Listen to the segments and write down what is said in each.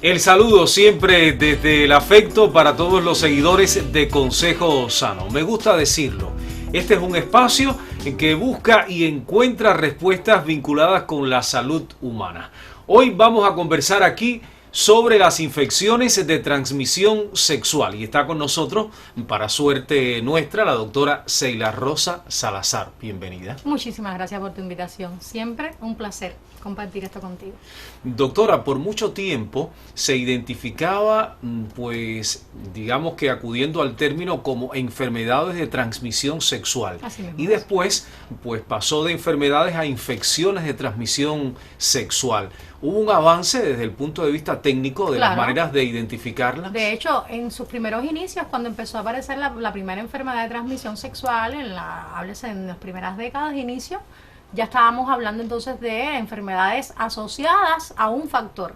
El saludo siempre desde el afecto para todos los seguidores de Consejo Sano. Me gusta decirlo. Este es un espacio en que busca y encuentra respuestas vinculadas con la salud humana. Hoy vamos a conversar aquí sobre las infecciones de transmisión sexual. Y está con nosotros, para suerte nuestra, la doctora Seila Rosa Salazar. Bienvenida. Muchísimas gracias por tu invitación. Siempre un placer compartir esto contigo. Doctora, por mucho tiempo se identificaba, pues, digamos que acudiendo al término como enfermedades de transmisión sexual. Así mismo. Y después, pues, pasó de enfermedades a infecciones de transmisión sexual. ¿Hubo un avance desde el punto de vista técnico de las maneras de identificarlas? De hecho, en sus primeros inicios, cuando empezó a aparecer la primera enfermedad de transmisión sexual, háblese en las primeras décadas de inicio, ya estábamos hablando entonces de enfermedades asociadas a un factor.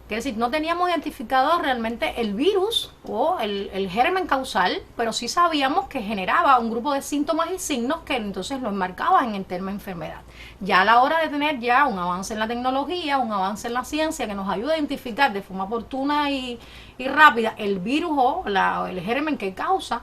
Quiere decir, no teníamos identificado realmente el virus o el germen causal, pero sí sabíamos que generaba un grupo de síntomas y signos que entonces lo enmarcaban en el término enfermedad. Ya a la hora de tener ya un avance en la tecnología, un avance en la ciencia que nos ayuda a identificar de forma oportuna y rápida el virus o el germen que causa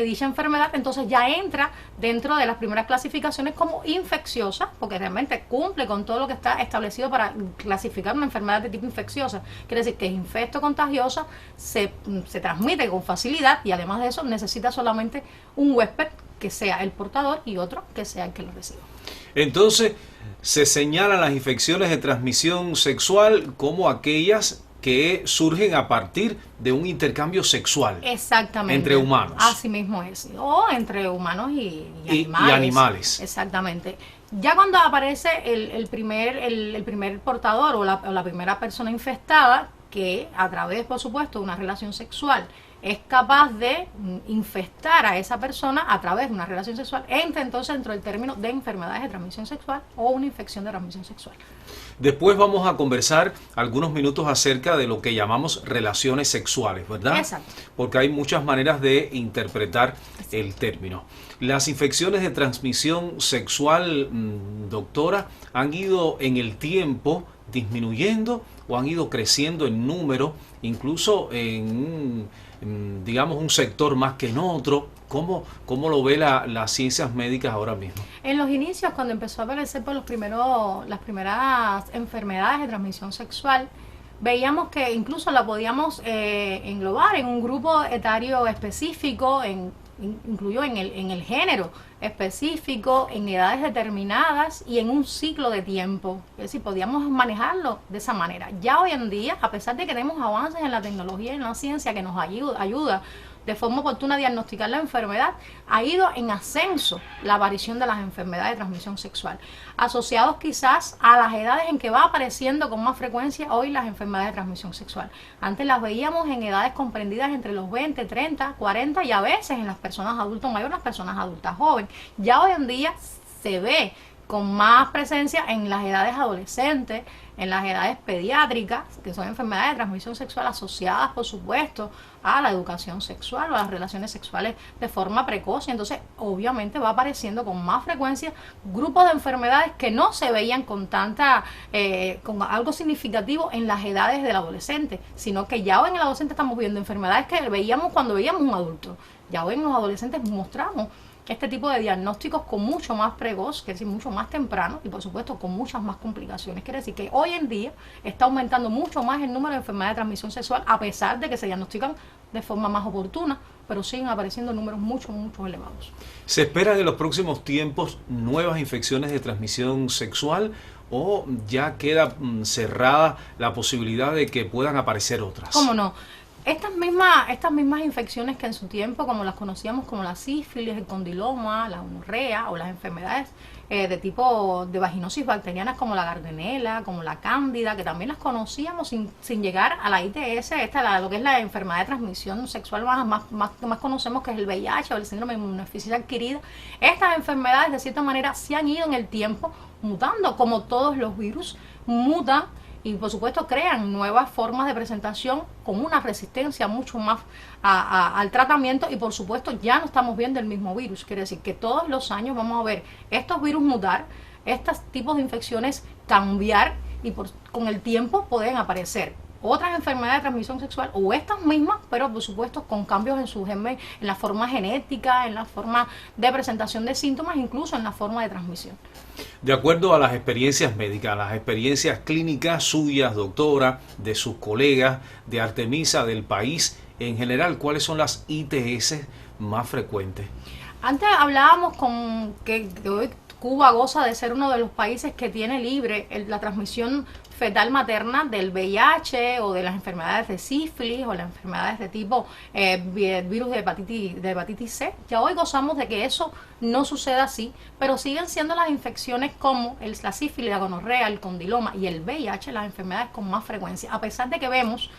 dicha enfermedad, entonces ya entra dentro de las primeras clasificaciones como infecciosa, porque realmente cumple con todo lo que está establecido para clasificar una enfermedad de tipo infecciosa. Quiere decir que es infecto contagiosa, se transmite con facilidad y además de eso necesita solamente un huésped que sea el portador y otro que sea el que lo reciba. Entonces, se señalan las infecciones de transmisión sexual como aquellas que surgen a partir de un intercambio sexual. Exactamente. Entre humanos. Así mismo es. O entre humanos y animales. Y animales. Exactamente. Ya cuando aparece el primer portador o la primera persona infestada, que a través, por supuesto, de una relación sexual es capaz de infectar a esa persona a través de una relación sexual, entra entonces dentro del término de enfermedades de transmisión sexual o una infección de transmisión sexual. Después vamos a conversar algunos minutos acerca de lo que llamamos relaciones sexuales, ¿verdad? Exacto. Porque hay muchas maneras de interpretar el término. Las infecciones de transmisión sexual, doctora, han ido en el tiempo disminuyendo o han ido creciendo en número, incluso en un sector más que en otro. ¿Cómo lo ve las ciencias médicas ahora mismo? En los inicios, cuando empezó a aparecer por las primeras enfermedades de transmisión sexual, veíamos que incluso la podíamos englobar en un grupo etario específico, incluyo en el género específico, en edades determinadas y en un ciclo de tiempo. Es decir, podíamos manejarlo de esa manera. Ya hoy en día, a pesar de que tenemos avances en la tecnología y en la ciencia que nos ayuda de forma oportuna a diagnosticar la enfermedad, ha ido en ascenso la aparición de las enfermedades de transmisión sexual, asociados quizás a las edades en que va apareciendo con más frecuencia hoy las enfermedades de transmisión sexual. Antes las veíamos en edades comprendidas entre los 20, 30, 40 y a veces en las personas adultas mayores, las personas adultas jóvenes. Ya hoy en día se ve con más presencia en las edades adolescentes, en las edades pediátricas, que son enfermedades de transmisión sexual asociadas, por supuesto, a la educación sexual o a las relaciones sexuales de forma precoz. Entonces, obviamente va apareciendo con más frecuencia grupos de enfermedades que no se veían con con algo significativo en las edades del adolescente, sino que ya hoy en el adolescente estamos viendo enfermedades que veíamos cuando veíamos un adulto. Ya hoy en los adolescentes mostramos este tipo de diagnósticos con mucho más precoz, quiere decir mucho más temprano y por supuesto con muchas más complicaciones. Quiere decir que hoy en día está aumentando mucho más el número de enfermedades de transmisión sexual a pesar de que se diagnostican de forma más oportuna, pero siguen apareciendo números mucho elevados. ¿Se esperan en los próximos tiempos nuevas infecciones de transmisión sexual o ya queda cerrada la posibilidad de que puedan aparecer otras? ¿Cómo no? Estas mismas infecciones que en su tiempo, como las conocíamos como la sífilis, el condiloma, la gonorrea o las enfermedades de tipo de vaginosis bacterianas como la Gardnerella, como la Cándida, que también las conocíamos sin llegar a la ITS, lo que es la enfermedad de transmisión sexual más conocemos, que es el VIH o el síndrome de inmunodeficiencia adquirida. Estas enfermedades de cierta manera se han ido en el tiempo mutando, como todos los virus mutan y por supuesto crean nuevas formas de presentación con una resistencia mucho más al tratamiento, y por supuesto ya no estamos viendo el mismo virus. Quiere decir que todos los años vamos a ver estos virus mutar, estos tipos de infecciones cambiar, y con el tiempo pueden aparecer otras enfermedades de transmisión sexual o estas mismas, pero por supuesto con cambios en su germen, en la forma genética, en la forma de presentación de síntomas, incluso en la forma de transmisión. De acuerdo a las experiencias médicas, las experiencias clínicas suyas, doctora, de sus colegas, de Artemisa, del país, en general, ¿cuáles son las ITS más frecuentes? Antes hablábamos con que hoy Cuba goza de ser uno de los países que tiene libre la transmisión fetal materna del VIH o de las enfermedades de sífilis o las enfermedades de tipo virus de hepatitis C. Ya hoy gozamos de que eso no suceda así, pero siguen siendo las infecciones como la sífilis, la gonorrea, el condiloma y el VIH las enfermedades con más frecuencia, a pesar de que vemos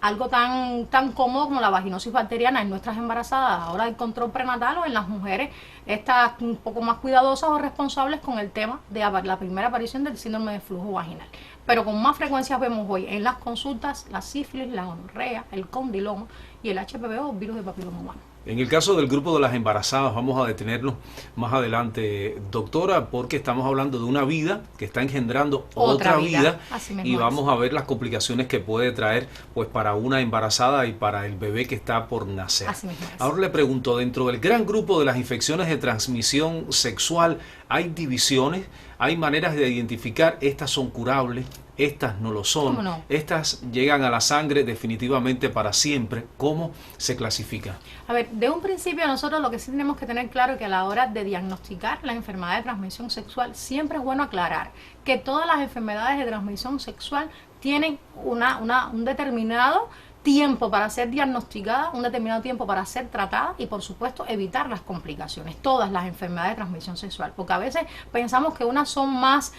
algo tan cómodo como la vaginosis bacteriana en nuestras embarazadas, ahora el control prenatal, o en las mujeres estas un poco más cuidadosas o responsables con el tema de la primera aparición del síndrome de flujo vaginal. Pero con más frecuencia vemos hoy en las consultas la sífilis, la gonorrea, el condiloma y el HPV o virus de papiloma humano. En el caso del grupo de las embarazadas vamos a detenernos más adelante, doctora, porque estamos hablando de una vida que está engendrando otra vida y vamos a ver las complicaciones que puede traer pues para una embarazada y para el bebé que está por nacer. Así mismo es. Ahora le pregunto, dentro del gran grupo de las infecciones de transmisión sexual, ¿hay divisiones? ¿Hay maneras de identificar estas son curables? Estas no lo son. ¿Cómo no? Estas llegan a la sangre definitivamente para siempre. ¿Cómo se clasifica? A ver, de un principio nosotros lo que sí tenemos que tener claro es que a la hora de diagnosticar la enfermedad de transmisión sexual siempre es bueno aclarar que todas las enfermedades de transmisión sexual tienen un determinado tiempo para ser diagnosticada, un determinado tiempo para ser tratada y por supuesto evitar las complicaciones, todas las enfermedades de transmisión sexual, porque a veces pensamos que unas son más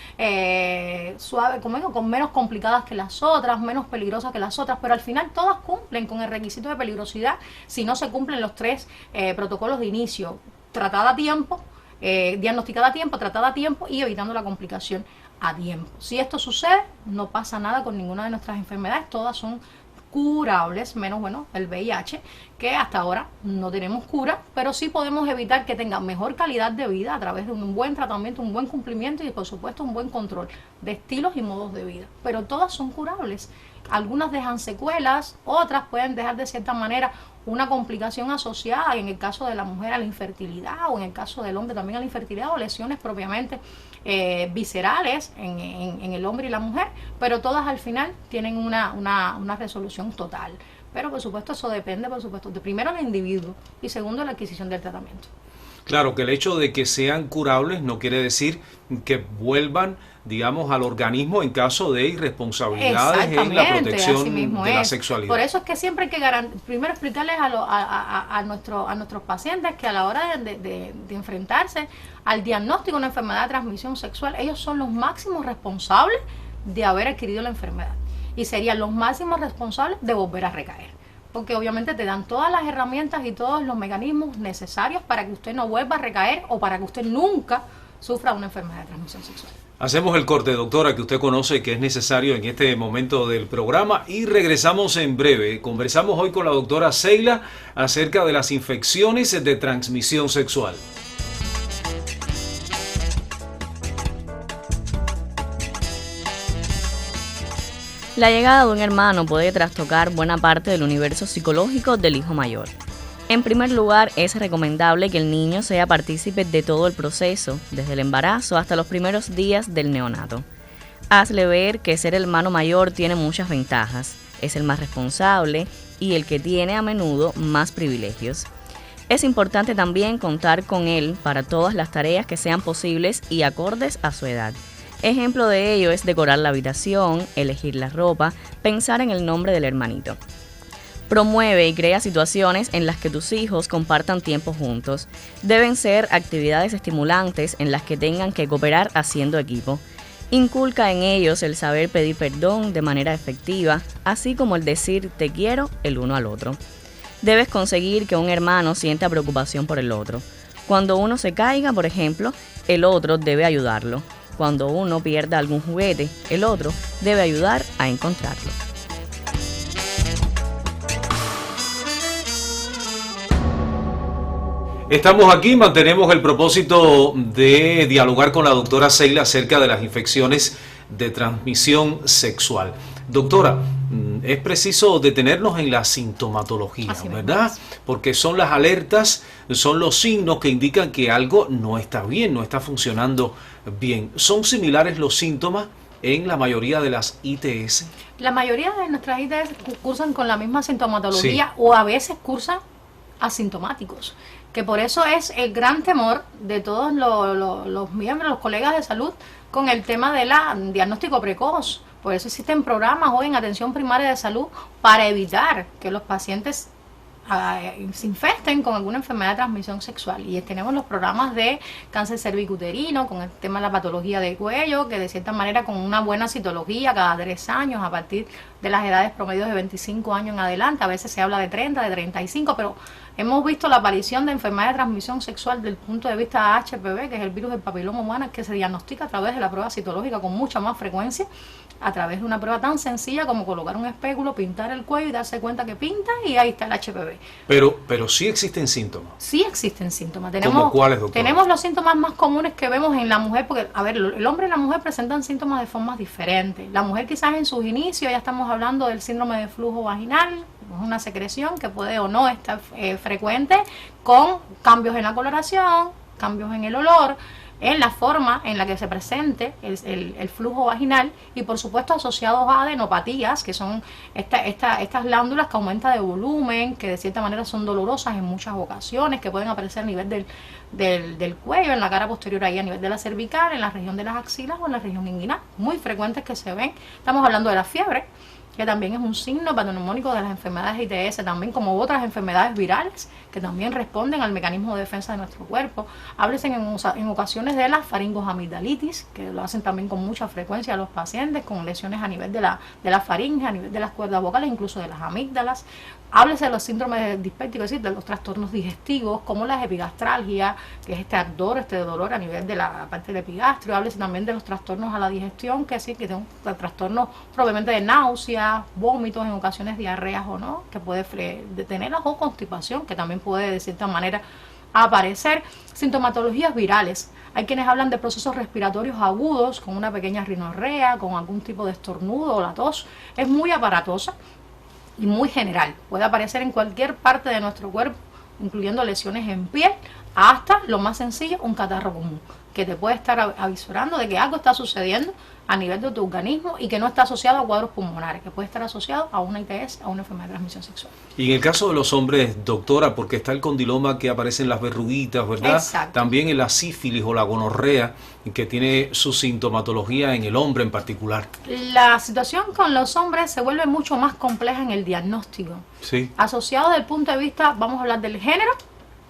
suaves, con menos complicadas que las otras, menos peligrosas que las otras, pero al final todas cumplen con el requisito de peligrosidad si no se cumplen los 3 protocolos de inicio: tratada a tiempo, diagnosticada a tiempo, tratada a tiempo y evitando la complicación a tiempo. Si esto sucede, no pasa nada con ninguna de nuestras enfermedades, todas son curables, menos el VIH, que hasta ahora no tenemos cura, pero sí podemos evitar que tenga mejor calidad de vida a través de un buen tratamiento, un buen cumplimiento y por supuesto un buen control de estilos y modos de vida, pero todas son curables. Algunas dejan secuelas, otras pueden dejar de cierta manera una complicación asociada, en el caso de la mujer, a la infertilidad, o en el caso del hombre también a la infertilidad, o lesiones propiamente viscerales en el hombre y la mujer, pero todas al final tienen una resolución total. Pero por supuesto eso depende, de primero del individuo y segundo la adquisición del tratamiento. Claro que el hecho de que sean curables no quiere decir que vuelvan, digamos, al organismo en caso de irresponsabilidades en la protección de la sexualidad. Por eso es que siempre hay que primero explicarles a nuestros pacientes que a la hora de enfrentarse al diagnóstico de una enfermedad de transmisión sexual, ellos son los máximos responsables de haber adquirido la enfermedad y serían los máximos responsables de volver a recaer. Porque obviamente te dan todas las herramientas y todos los mecanismos necesarios para que usted no vuelva a recaer o para que usted nunca sufra una enfermedad de transmisión sexual. Hacemos el corte, doctora, que usted conoce que es necesario en este momento del programa y regresamos en breve. Conversamos hoy con la doctora Seila acerca de las infecciones de transmisión sexual. La llegada de un hermano puede trastocar buena parte del universo psicológico del hijo mayor. En primer lugar, es recomendable que el niño sea partícipe de todo el proceso, desde el embarazo hasta los primeros días del neonato. Hazle ver que ser hermano mayor tiene muchas ventajas, es el más responsable y el que tiene a menudo más privilegios. Es importante también contar con él para todas las tareas que sean posibles y acordes a su edad. Ejemplo de ello es decorar la habitación, elegir la ropa, pensar en el nombre del hermanito. Promueve y crea situaciones en las que tus hijos compartan tiempo juntos. Deben ser actividades estimulantes en las que tengan que cooperar haciendo equipo. Inculca en ellos el saber pedir perdón de manera efectiva, así como el decir te quiero el uno al otro. Debes conseguir que un hermano sienta preocupación por el otro. Cuando uno se caiga, por ejemplo, el otro debe ayudarlo. Cuando uno pierda algún juguete, el otro debe ayudar a encontrarlo. Estamos aquí, mantenemos el propósito de dialogar con la doctora Seila acerca de las infecciones de transmisión sexual. Doctora, es preciso detenernos en la sintomatología, Así mismo ¿verdad? es. Porque son las alertas, son los signos que indican que algo no está bien, no está funcionando bien. ¿Son similares los síntomas en la mayoría de las ITS? La mayoría de nuestras ITS cursan con la misma sintomatología Sí. o a veces cursan asintomáticos, que por eso es el gran temor de todos los miembros, los colegas de salud, con el tema del diagnóstico precoz. Por eso existen programas hoy en atención primaria de salud para evitar que los pacientes se infesten con alguna enfermedad de transmisión sexual. Y tenemos los programas de cáncer cervicuterino, con el tema de la patología de cuello, que de cierta manera con una buena citología cada 3 años, a partir de las edades promedios de 25 años en adelante, a veces se habla de 30, de 35, pero hemos visto la aparición de enfermedades de transmisión sexual desde el punto de vista HPV, que es el virus del papiloma humano, que se diagnostica a través de la prueba citológica con mucha más frecuencia, a través de una prueba tan sencilla como colocar un espéculo, pintar el cuello y darse cuenta que pinta, y ahí está el HPV. Pero sí existen síntomas. Sí existen síntomas. ¿Cómo cuáles, doctora? Tenemos los síntomas más comunes que vemos en la mujer, porque, a ver, el hombre y la mujer presentan síntomas de formas diferentes. La mujer quizás en sus inicios, ya estamos hablando del síndrome de flujo vaginal, es una secreción que puede o no estar frecuente, con cambios en la coloración, cambios en el olor, en la forma en la que se presente el flujo vaginal, y por supuesto asociados a adenopatías, que son estas glándulas que aumentan de volumen, que de cierta manera son dolorosas en muchas ocasiones, que pueden aparecer a nivel del cuello, en la cara posterior, ahí a nivel de la cervical, en la región de las axilas o en la región inguinal, muy frecuentes que se ven. Estamos hablando de la fiebre, que también es un signo patognomónico de las enfermedades ITS, también como otras enfermedades virales que también responden al mecanismo de defensa de nuestro cuerpo. Háblese en ocasiones de la faringoamigdalitis, que lo hacen también con mucha frecuencia a los pacientes, con lesiones a nivel de la faringe, a nivel de las cuerdas vocales, incluso de las amígdalas. Háblese de los síndromes dispépticos, es decir, de los trastornos digestivos, como la epigastralgia, que es este ardor, este dolor a nivel de la parte del epigastrio. Háblese también de los trastornos a la digestión, que sí, que son trastornos probablemente de náuseas, vómitos, en ocasiones diarreas o no, que puede detenerlas, o constipación, que también puede de cierta manera aparecer. Sintomatologías virales. Hay quienes hablan de procesos respiratorios agudos, con una pequeña rinorrea, con algún tipo de estornudo o la tos. Es muy aparatosa y muy general. Puede aparecer en cualquier parte de nuestro cuerpo, incluyendo lesiones en piel, hasta lo más sencillo, un catarro común, que te puede estar avisorando de que algo está sucediendo a nivel de tu organismo y que no está asociado a cuadros pulmonares, que puede estar asociado a una ITS, a una enfermedad de transmisión sexual. Y en el caso de los hombres, doctora, porque está el condiloma que aparece en las verruguitas, ¿verdad? Exacto. También en la sífilis o la gonorrea, que tiene su sintomatología en el hombre en particular. La situación con los hombres se vuelve mucho más compleja en el diagnóstico. Sí. Asociado desde el punto de vista, vamos a hablar del género,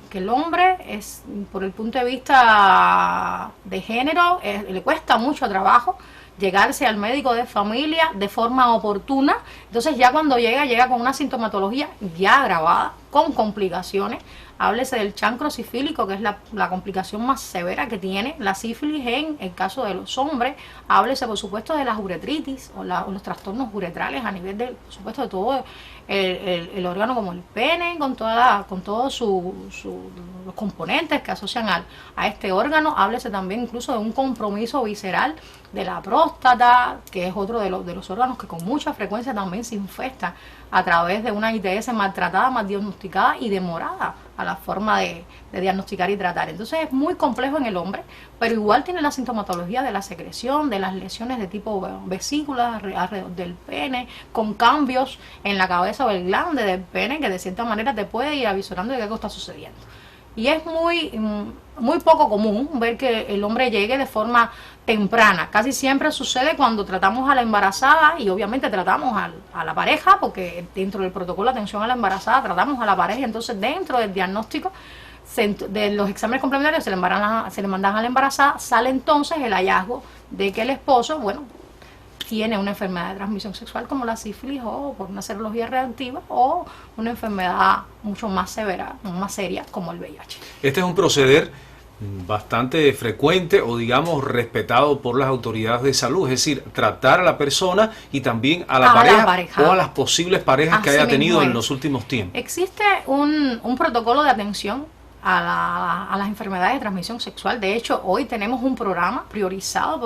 que el hombre es, por el punto de vista de género, le cuesta mucho trabajo llegarse al médico de familia de forma oportuna. Entonces ya cuando llega con una sintomatología ya agravada, con complicaciones. Háblese del chancro sifílico, que es la complicación más severa que tiene la sífilis en el caso de los hombres. Háblese, por supuesto, de las uretritis o los trastornos uretrales a nivel de, por supuesto, de todo el órgano, como el pene, con todos los componentes que asocian a este órgano. Háblese también incluso de un compromiso visceral de la próstata, que es otro de los órganos que con mucha frecuencia también se infesta a través de una ITS maltratada, mal diagnosticada y demorada a la forma de diagnosticar y tratar. Entonces es muy complejo en el hombre, pero igual tiene la sintomatología de la secreción, de las lesiones de tipo vesícula alrededor del pene, con cambios en la cabeza o el glande del pene, que de cierta manera te puede ir avisorando de que algo está sucediendo. Y es muy poco común ver que el hombre llegue de forma temprana. Casi siempre sucede cuando tratamos a la embarazada, y obviamente tratamos a la pareja, porque dentro del protocolo de atención a la embarazada tratamos a la pareja. Entonces dentro del diagnóstico de los exámenes complementarios se le mandan a la embarazada, sale entonces el hallazgo de que el esposo, bueno, tiene una enfermedad de transmisión sexual como la sífilis, o por una serología reactiva, o una enfermedad mucho más severa, más seria, como el VIH. Este es un proceder bastante frecuente, o digamos respetado por las autoridades de salud, es decir, tratar a la persona y también a la pareja o a las posibles parejas que haya tenido en los últimos tiempos. Existe un protocolo de atención a las enfermedades de transmisión sexual. De hecho, hoy tenemos un programa priorizado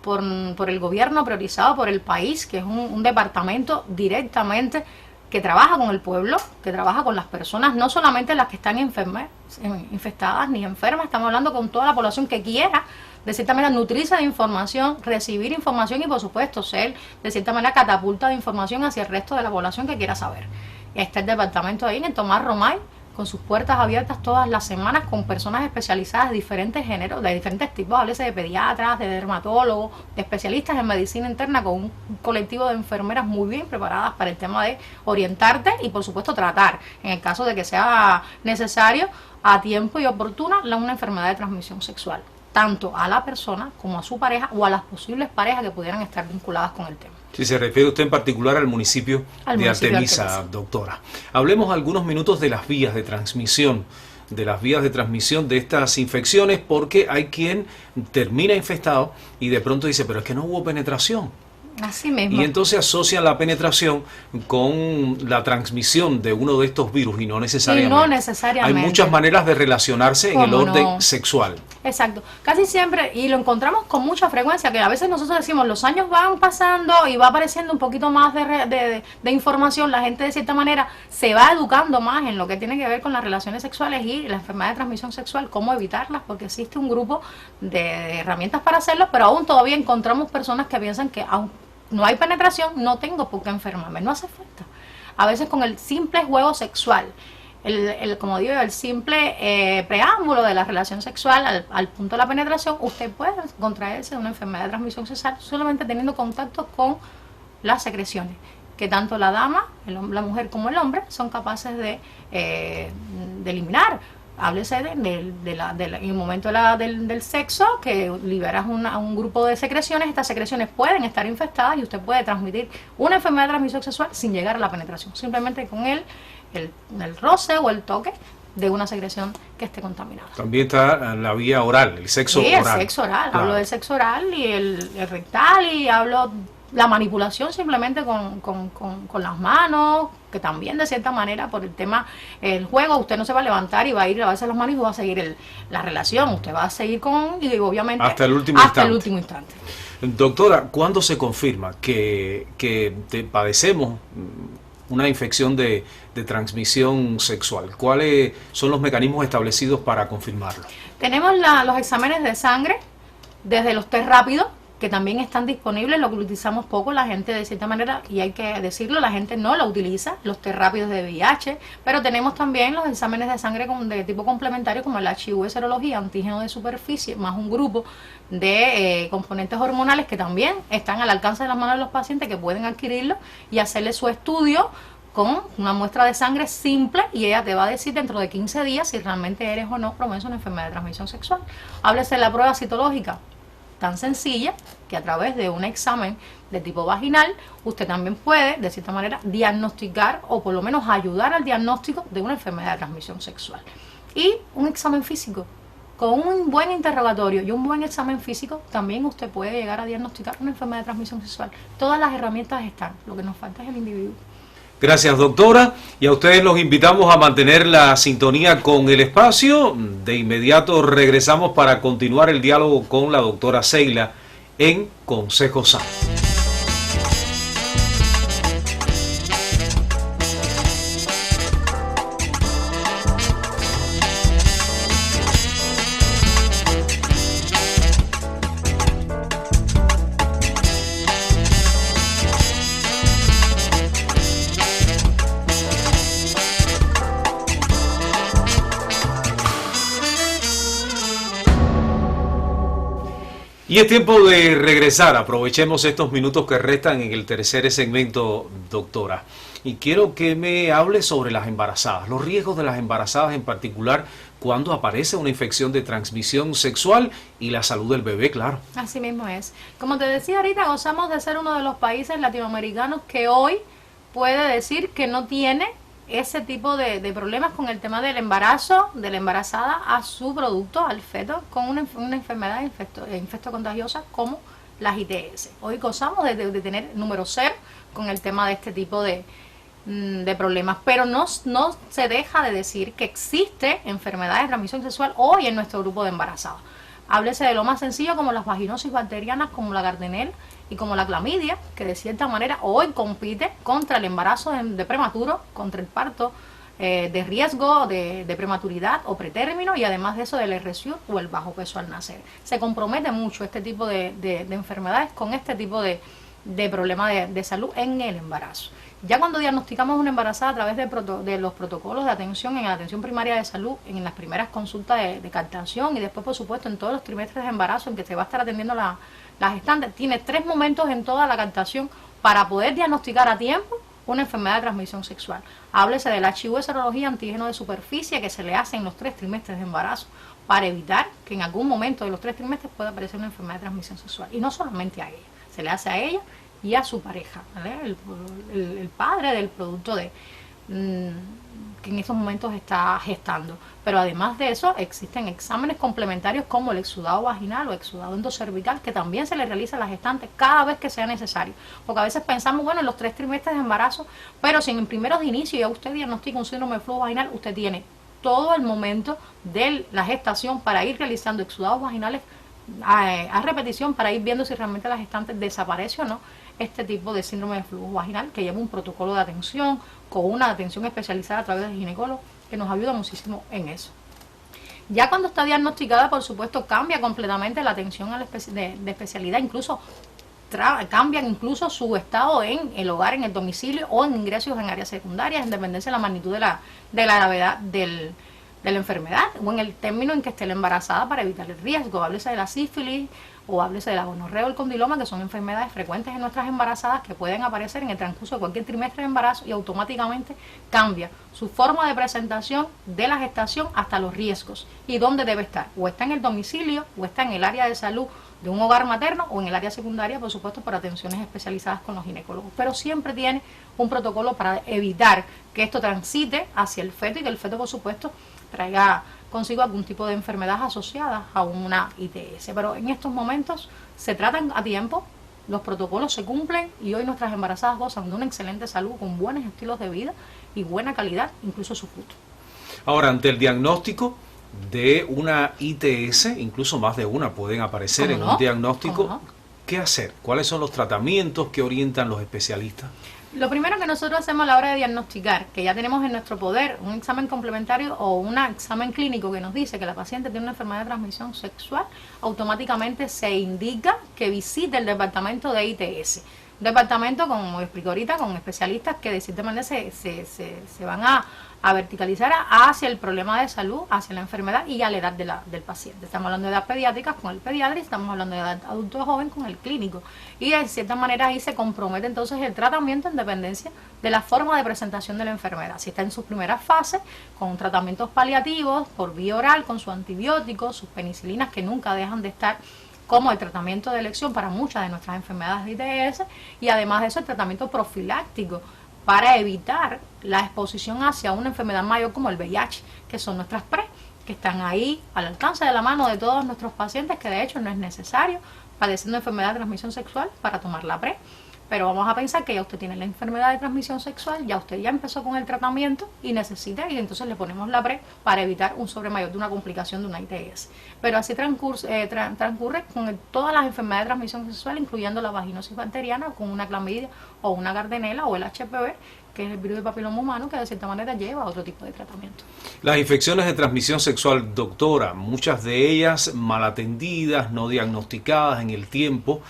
por el gobierno, priorizado por el país, que es un departamento directamente que trabaja con el pueblo, que trabaja con las personas, no solamente las que están infestadas ni enfermas, estamos hablando con toda la población que quiera, de cierta manera, nutrirse de información, recibir información y, por supuesto, ser, de cierta manera, catapulta de información hacia el resto de la población que quiera saber. Está el departamento ahí en Tomás Romay, con sus puertas abiertas todas las semanas, con personas especializadas de diferentes géneros, de diferentes tipos, háblese de pediatras, de dermatólogos, de especialistas en medicina interna, con un colectivo de enfermeras muy bien preparadas para el tema de orientarte y, por supuesto, tratar, en el caso de que sea necesario, a tiempo y oportuna, una enfermedad de transmisión sexual, tanto a la persona como a su pareja o a las posibles parejas que pudieran estar vinculadas con el tema. Si se refiere usted en particular al municipio de Artemisa, doctora. Hablemos algunos minutos de las vías de transmisión, de estas infecciones, porque hay quien termina infectado y de pronto dice, pero es que no hubo penetración. Así mismo. Y entonces asocian la penetración con la transmisión de uno de estos virus y no necesariamente. Y no necesariamente. Hay muchas maneras de relacionarse en el orden sexual. Exacto. Casi siempre, y lo encontramos con mucha frecuencia, que a veces nosotros decimos, los años van pasando y va apareciendo un poquito más de información, la gente de cierta manera se va educando más en lo que tiene que ver con las relaciones sexuales y la enfermedad de transmisión sexual, cómo evitarlas, porque existe un grupo de herramientas para hacerlo, pero aún todavía encontramos personas que piensan que aún no hay penetración, no tengo por qué enfermarme, no hace falta. A veces con el simple juego sexual, como digo, el simple preámbulo de la relación sexual al punto de la penetración, usted puede contraerse de una enfermedad de transmisión sexual solamente teniendo contacto con las secreciones, que tanto la dama, la mujer como el hombre son capaces de eliminar. Háblese en el momento del sexo, que liberas un grupo de secreciones. Estas secreciones pueden estar infectadas y usted puede transmitir una enfermedad de transmisión sexual sin llegar a la penetración, simplemente con el roce o el toque de una secreción que esté contaminada. También está la vía oral, el sexo oral. Sí, el sexo oral. Claro. Hablo del sexo oral y el rectal, y hablo la manipulación simplemente con las manos, que también de cierta manera por el tema, el juego, usted no se va a levantar y va a ir a lavarse las manos y va a seguir la relación, usted va a seguir y obviamente hasta el último instante. Doctora, ¿cuándo se confirma que padecemos una infección de transmisión sexual? ¿Cuáles son los mecanismos establecidos para confirmarlo? Tenemos los exámenes de sangre, desde los test rápidos, que también están disponibles, lo que utilizamos poco la gente de cierta manera, y hay que decirlo, la gente no lo utiliza, los test rápidos de VIH, pero tenemos también los exámenes de sangre de tipo complementario como el HIV serología, antígeno de superficie, más un grupo de componentes hormonales que también están al alcance de las manos de los pacientes, que pueden adquirirlo y hacerle su estudio con una muestra de sangre simple, y ella te va a decir dentro de 15 días si realmente eres o no propenso a una enfermedad de transmisión sexual. Háblese de la prueba citológica, tan sencilla que a través de un examen de tipo vaginal usted también puede, de cierta manera, diagnosticar o por lo menos ayudar al diagnóstico de una enfermedad de transmisión sexual. Y un examen físico, con un buen interrogatorio y un buen examen físico, también usted puede llegar a diagnosticar una enfermedad de transmisión sexual. Todas las herramientas están, lo que nos falta es el individuo. Gracias, doctora, y a ustedes los invitamos a mantener la sintonía con el espacio. De inmediato regresamos para continuar el diálogo con la doctora Seila en Consejo Sano. Y es tiempo de regresar. Aprovechemos estos minutos que restan en el tercer segmento, doctora. Y quiero que me hable sobre las embarazadas, los riesgos de las embarazadas en particular cuando aparece una infección de transmisión sexual y la salud del bebé, claro. Así mismo es. Como te decía ahorita, gozamos de ser uno de los países latinoamericanos que hoy puede decir que no tiene ese tipo de problemas con el tema del embarazo, de la embarazada a su producto, al feto, con una enfermedad infecto contagiosa como las ITS. Hoy gozamos de tener número 0 con el tema de este tipo de problemas, pero no se deja de decir que existe enfermedades de transmisión sexual hoy en nuestro grupo de embarazadas. Háblese de lo más sencillo como las vaginosis bacterianas, como la Gardnerella y como la clamidia, que de cierta manera hoy compite contra el embarazo de prematuro, contra el parto de riesgo de prematuridad o pretérmino, y además de eso del RSU o el bajo peso al nacer. Se compromete mucho este tipo de enfermedades con este tipo de problema de salud en el embarazo. Ya cuando diagnosticamos una embarazada a través de los protocolos de atención en la atención primaria de salud, en las primeras consultas de captación y después, por supuesto, en todos los trimestres de embarazo en que se va a estar atendiendo la gestante, tiene 3 momentos en toda la captación para poder diagnosticar a tiempo una enfermedad de transmisión sexual. Háblese del HIV, serología, antígeno de superficie que se le hace en los 3 trimestres de embarazo para evitar que en algún momento de los 3 trimestres pueda aparecer una enfermedad de transmisión sexual. Y no solamente a ella, se le hace a ella y a su pareja, ¿vale? El padre del producto que en estos momentos está gestando. Pero además de eso, existen exámenes complementarios como el exudado vaginal o exudado endocervical, que también se le realiza a la gestante cada vez que sea necesario. Porque a veces pensamos, bueno, en los 3 trimestres de embarazo, pero si en primeros de inicio ya usted diagnostica un síndrome de flujo vaginal, usted tiene todo el momento de la gestación para ir realizando exudados vaginales a repetición, para ir viendo si realmente la gestante desaparece o no este tipo de síndrome de flujo vaginal, que lleva un protocolo de atención con una atención especializada a través del ginecólogo, que nos ayuda muchísimo en eso. Ya cuando está diagnosticada, por supuesto, cambia completamente la atención de especialidad, incluso cambian incluso su estado en el hogar, en el domicilio o en ingresos en áreas secundarias, en dependencia de la magnitud de la gravedad de la enfermedad o en el término en que esté la embarazada, para evitar el riesgo. Háblese de la sífilis o háblese de la gonorrea o el condiloma, que son enfermedades frecuentes en nuestras embarazadas que pueden aparecer en el transcurso de cualquier trimestre de embarazo, y automáticamente cambia su forma de presentación de la gestación hasta los riesgos y dónde debe estar. O está en el domicilio, o está en el área de salud de un hogar materno, o en el área secundaria, por supuesto, por atenciones especializadas con los ginecólogos. Pero siempre tiene un protocolo para evitar que esto transite hacia el feto y que el feto, por supuesto, traiga consigo algún tipo de enfermedad asociada a una ITS. Pero en estos momentos se tratan a tiempo, los protocolos se cumplen y hoy nuestras embarazadas gozan de una excelente salud, con buenos estilos de vida y buena calidad, incluso su fruto. Ahora, ante el diagnóstico de una ITS, incluso más de una pueden aparecer en un diagnóstico, ¿qué hacer? ¿Cuáles son los tratamientos que orientan los especialistas? Lo primero que nosotros hacemos a la hora de diagnosticar, que ya tenemos en nuestro poder un examen complementario o un examen clínico que nos dice que la paciente tiene una enfermedad de transmisión sexual, automáticamente se indica que visite el departamento de ITS. Un departamento, como explico ahorita, con especialistas que de cierta manera se van a verticalizar hacia el problema de salud, hacia la enfermedad y a la edad del paciente. Estamos hablando de edad pediátrica con el pediatra y estamos hablando de edad adulto joven con el clínico. Y de cierta manera ahí se compromete entonces el tratamiento en dependencia de la forma de presentación de la enfermedad. Si está en sus primeras fases, con tratamientos paliativos, por vía oral, con sus antibióticos, sus penicilinas, que nunca dejan de estar como el tratamiento de elección para muchas de nuestras enfermedades de ITS, y además de eso el tratamiento profiláctico para evitar la exposición hacia una enfermedad mayor como el VIH, que son nuestras PrEP, que están ahí al alcance de la mano de todos nuestros pacientes, que de hecho no es necesario padecer una enfermedad de transmisión sexual para tomar la PrEP. Pero vamos a pensar que ya usted tiene la enfermedad de transmisión sexual, ya usted ya empezó con el tratamiento y necesita, y entonces le ponemos la PrEP para evitar un sobremayor de una complicación de una ITS. Pero así transcurre con todas las enfermedades de transmisión sexual, incluyendo la vaginosis bacteriana, con una clamidia o una Gardnerella o el HPV, que es el virus del papiloma humano, que de cierta manera lleva a otro tipo de tratamiento. Las infecciones de transmisión sexual, doctora, muchas de ellas mal atendidas, no diagnosticadas en el tiempo,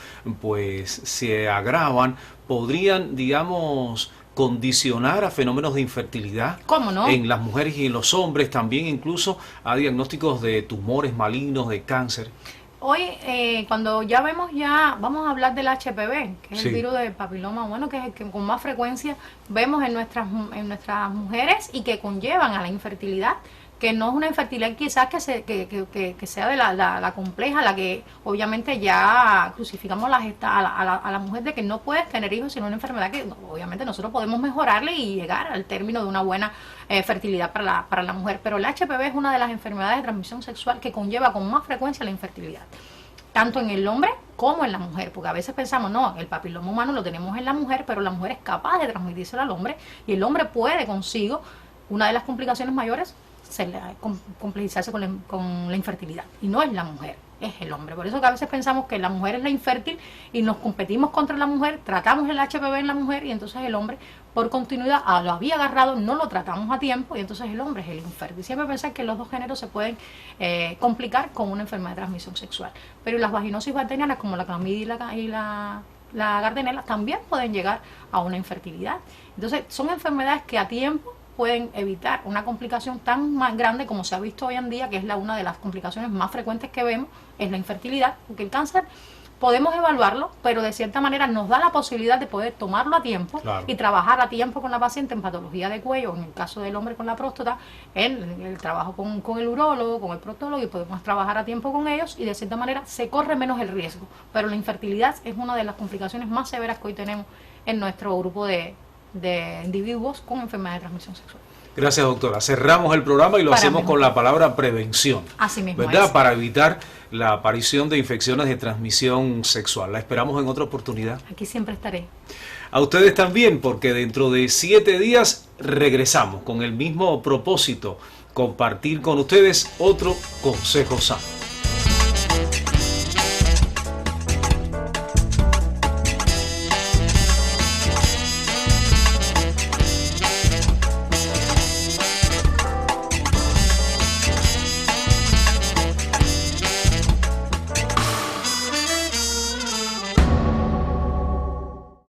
pues se agravan, podrían, digamos, condicionar a fenómenos de infertilidad. ¿Cómo no? En las mujeres y en los hombres, también incluso a diagnósticos de tumores malignos, de cáncer. Hoy, cuando vamos a hablar del HPV, que es el virus del papiloma humano, que es el que con más frecuencia vemos en nuestras mujeres y que conllevan a la infertilidad, que no es una infertilidad quizás que sea de la compleja, la que obviamente ya crucificamos a la mujer de que no puedes tener hijos, sino una enfermedad que obviamente nosotros podemos mejorarle y llegar al término de una buena fertilidad para la mujer. Pero el HPV es una de las enfermedades de transmisión sexual que conlleva con más frecuencia la infertilidad, tanto en el hombre como en la mujer, porque a veces pensamos, no, el papiloma humano lo tenemos en la mujer, pero la mujer es capaz de transmitírselo al hombre y el hombre puede consigo, una de las complicaciones mayores, complejizarse con la infertilidad, y no es la mujer. es el hombre. Por eso que a veces pensamos que la mujer es la infértil y nos competimos contra la mujer, tratamos el HPV en la mujer y entonces el hombre por continuidad lo había agarrado, no lo tratamos a tiempo y entonces el hombre es el infértil. Siempre pensar que los dos géneros se pueden complicar con una enfermedad de transmisión sexual. Pero las vaginosis bacterianas como la clamidia y la gardnerella también pueden llegar a una infertilidad. Entonces son enfermedades que a tiempo pueden evitar una complicación tan más grande como se ha visto hoy en día, que es una de las complicaciones más frecuentes que vemos, es la infertilidad, porque el cáncer podemos evaluarlo, pero de cierta manera nos da la posibilidad de poder tomarlo a tiempo y trabajar a tiempo con la paciente en patología de cuello, en el caso del hombre con la próstata, en el trabajo con el urólogo, con el proctólogo, y podemos trabajar a tiempo con ellos y de cierta manera se corre menos el riesgo. Pero la infertilidad es una de las complicaciones más severas que hoy tenemos en nuestro grupo de individuos con enfermedad de transmisión sexual. Gracias, doctora. Cerramos el programa y lo hacemos con la palabra prevención. Así mismo, ¿verdad? es. Para evitar la aparición de infecciones de transmisión sexual. La esperamos en otra oportunidad. Aquí siempre estaré. A ustedes también, porque dentro de 7 días regresamos con el mismo propósito, compartir con ustedes otro consejo sano.